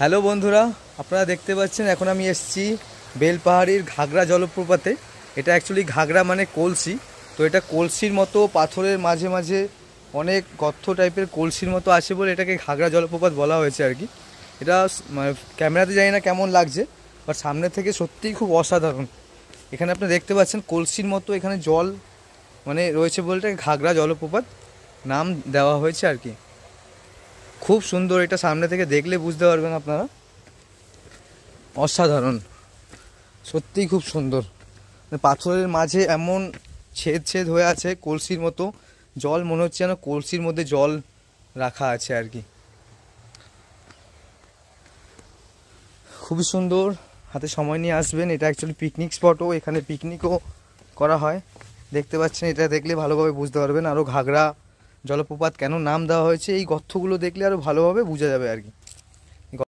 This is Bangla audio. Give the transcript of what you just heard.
হ্যালো বন্ধুরা, আপনারা দেখতে পাচ্ছেন এখন আমি এসেছি বেলপাহাড়ির ঘাগরা জলপ্রপাতে। এটা অ্যাকচুয়ালি ঘাগরা মানে কলসি। তো এটা কলসির মতো পাথরের মাঝে মাঝে অনেক গর্ত টাইপের কলসির মতো আছে বলে এটাকে ঘাগরা জলপ্রপাত বলা হয়েছে আর কি। এটা মানে ক্যামেরাতে জানি না কেমন লাগছে, বাট সামনে থেকে সত্যিই খুব অসাধারণ। এখানে আপনি দেখতে পাচ্ছেন কলসির মতো এখানে জল মানে রয়েছে বলে এটাকে ঘাগরা জলপ্রপাত নাম দেওয়া হয়েছে আর কি। খুব সুন্দর, এটা সামনে থেকে দেখলে বুঝতে পারবেন আপনারা। অসাধারণ, সত্যিই খুব সুন্দর। পাথরের মাঝে এমন ছেদ ছেদ হয়ে আছে কলসির মতো, জল মনে হচ্ছে যেন কলসির মধ্যে জল রাখা আছে আর কি। খুবই সুন্দর, হাতে সময় নিয়ে আসবেন। এটা অ্যাকচুয়ালি পিকনিক স্পটও, এখানে পিকনিকও করা হয়। দেখতে পাচ্ছেন, এটা দেখলে ভালোভাবে বুঝতে পারবেন। আরও ঘাগরা জলপ্রপাত কেন নাম দেওয়া হয়েছে এই গর্তগুলো দেখলে আরও ভালোভাবে বোঝা যাবে আর কি।